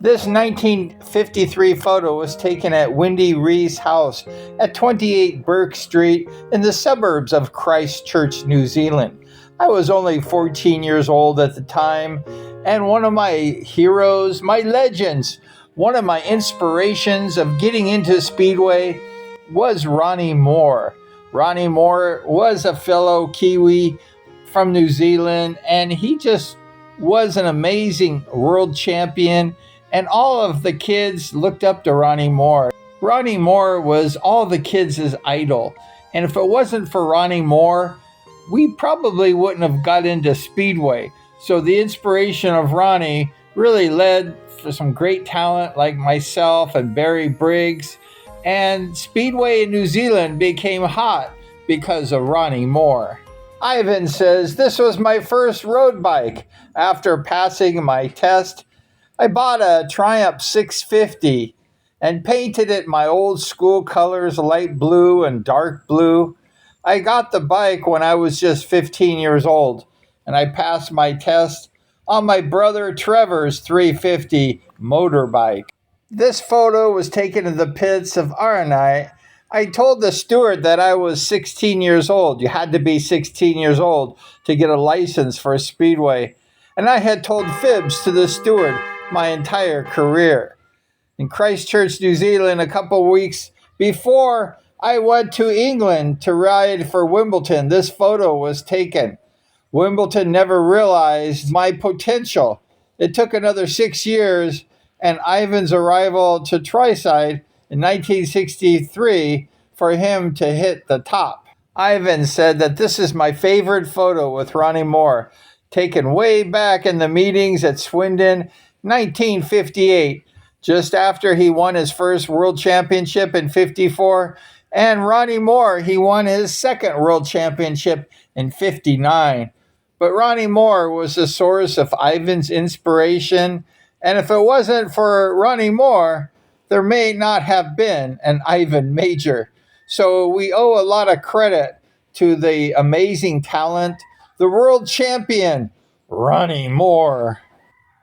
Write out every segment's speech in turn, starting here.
This 1953 photo was taken at Windy Rees House at 28 Burke Street in the suburbs of Christchurch, New Zealand. I was only 14 years old at the time, and one of my heroes, my legends, one of my inspirations of getting into Speedway was Ronnie Moore. Ronnie Moore was a fellow Kiwi from New Zealand, and he just was an amazing world champion, and all of the kids looked up to Ronnie Moore. Ronnie Moore was all the kids' idol, and if it wasn't for Ronnie Moore, we probably wouldn't have got into Speedway. So the inspiration of Ronnie really led for some great talent like myself and Barry Briggs, and Speedway in New Zealand became hot because of Ronnie Moore. Ivan says, "This was my first road bike. After passing my test, I bought a Triumph 650 and painted it my old school colors, light blue and dark blue. I got the bike when I was just 15 years old, and I passed my test on my brother Trevor's 350 motorbike." This photo was taken in the pits of Aranai. I told the steward that I was 16 years old. You had to be 16 years old to get a license for a Speedway. And I had told fibs to the steward my entire career. In Christchurch, New Zealand, a couple of weeks before I went to England to ride for Wimbledon, this photo was taken. Wimbledon never realized my potential. It took another 6 years, and Ivan's arrival to Tryside in 1963 for him to hit the top. Ivan said that this is my favorite photo with Ronnie Moore, taken way back in the meetings at Swindon, 1958, just after he won his first world championship in 54, and Ronnie Moore, he won his second world championship in 59. But Ronnie Moore was the source of Ivan's inspiration, and if it wasn't for Ronnie Moore, there may not have been an Ivan Major. So we owe a lot of credit to the amazing talent, the world champion, Ronnie Moore.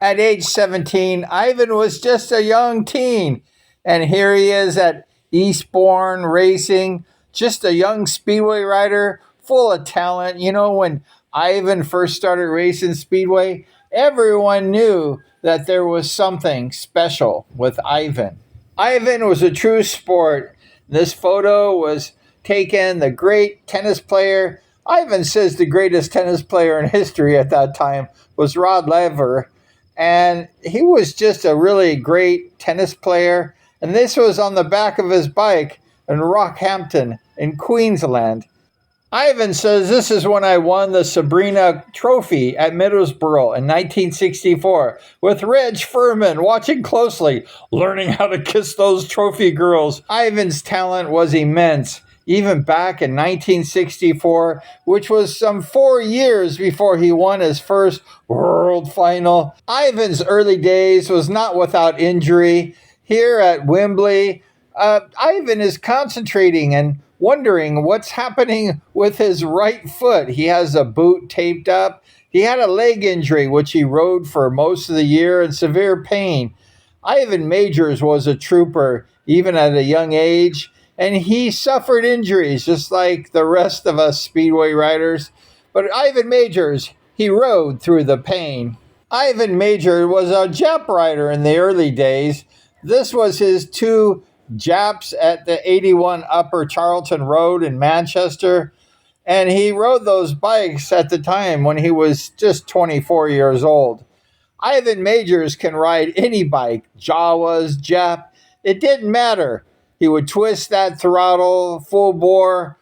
At age 17, Ivan was just a young teen, and here he is at Eastbourne Racing, just a young Speedway rider, full of talent. You know, when Ivan first started racing Speedway, everyone knew that there was something special with Ivan. Ivan was a true sport. This photo was taken, the great tennis player. Ivan says the greatest tennis player in history at that time was Rod Laver. And he was just a really great tennis player. And this was on the back of his bike in Rockhampton in Queensland. Ivan says, "This is when I won the Sabrina Trophy at Middlesbrough in 1964 with Reg Furman watching closely, learning how to kiss those trophy girls." Ivan's talent was immense, even back in 1964, which was some 4 years before he won his first world final. Ivan's early days was not without injury. Here at Wembley, Ivan is concentrating and wondering what's happening with his right foot. He has a boot taped up. He had a leg injury, which he rode for most of the year in severe pain. Ivan Majors was a trooper, even at a young age, and he suffered injuries just like the rest of us Speedway riders. But Ivan Majors, he rode through the pain. Ivan Major was a Jap rider in the early days. This was his two Japs at the 81 Upper Charlton Road in Manchester, and he rode those bikes at the time when he was just 24 years old. Ivan Majors can ride any bike, Jawas, Jap, it didn't matter. He would twist that throttle full bore,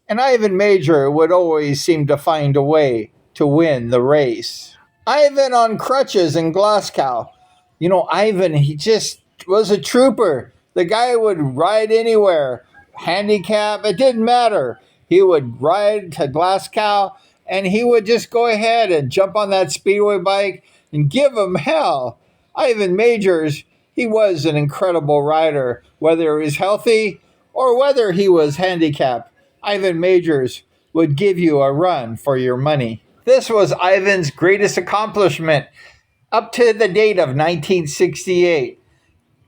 and Ivan Major would always seem to find a way to win the race. Ivan on crutches in Glasgow. You know, Ivan, he just was a trooper. The guy would ride anywhere, handicap, it didn't matter. He would ride to Glasgow, and he would just go ahead and jump on that Speedway bike and give him hell. Ivan Majors, he was an incredible rider, whether he was healthy or whether he was handicapped. Ivan Majors would give you a run for your money. This was Ivan's greatest accomplishment. Up to the date of 1968,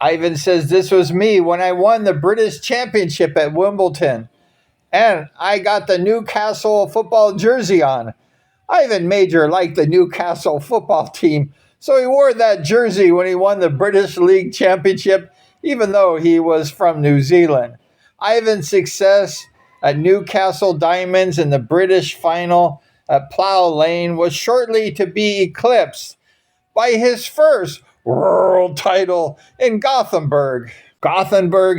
Ivan says this was me when I won the British Championship at Wimbledon. And I got the Newcastle football jersey on. Ivan Major liked the Newcastle football team, so he wore that jersey when he won the British League Championship, even though he was from New Zealand. Ivan's success at Newcastle Diamonds in the British final at Plough Lane was shortly to be eclipsed by his first world title in Gothenburg,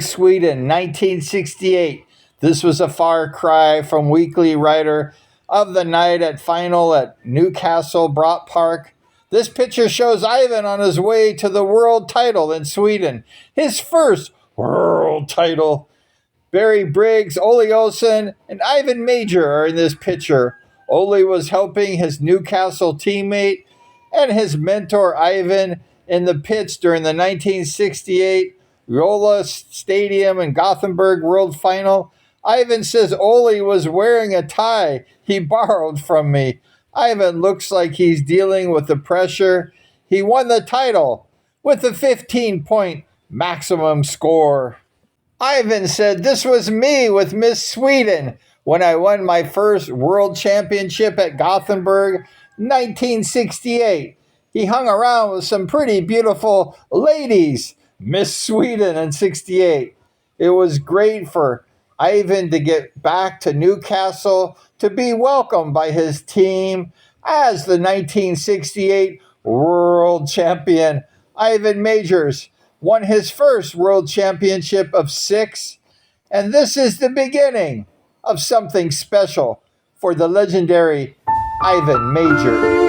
Sweden, 1968. This was a far cry from weekly writer of the night at final at Newcastle Brock Park. This picture shows Ivan on his way to the world title in Sweden, his first world title. Barry Briggs, Ole Olsen, and Ivan Major are in this picture. Ole was helping his Newcastle teammate and his mentor Ivan in the pits during the 1968 Rolla Stadium and Gothenburg World Final. Ivan says Ole was wearing a tie he borrowed from me. Ivan looks like he's dealing with the pressure. He won the title with a 15-point maximum score. Ivan said this was me with Miss Sweden when I won my first world championship at Gothenburg, 1968. He hung around with some pretty beautiful ladies, Miss Sweden in 68. It was great for Ivan to get back to Newcastle to be welcomed by his team as the 1968 world champion. Ivan Majors won his first world championship of 6, and this is the beginning of something special for the legendary Ivan Major.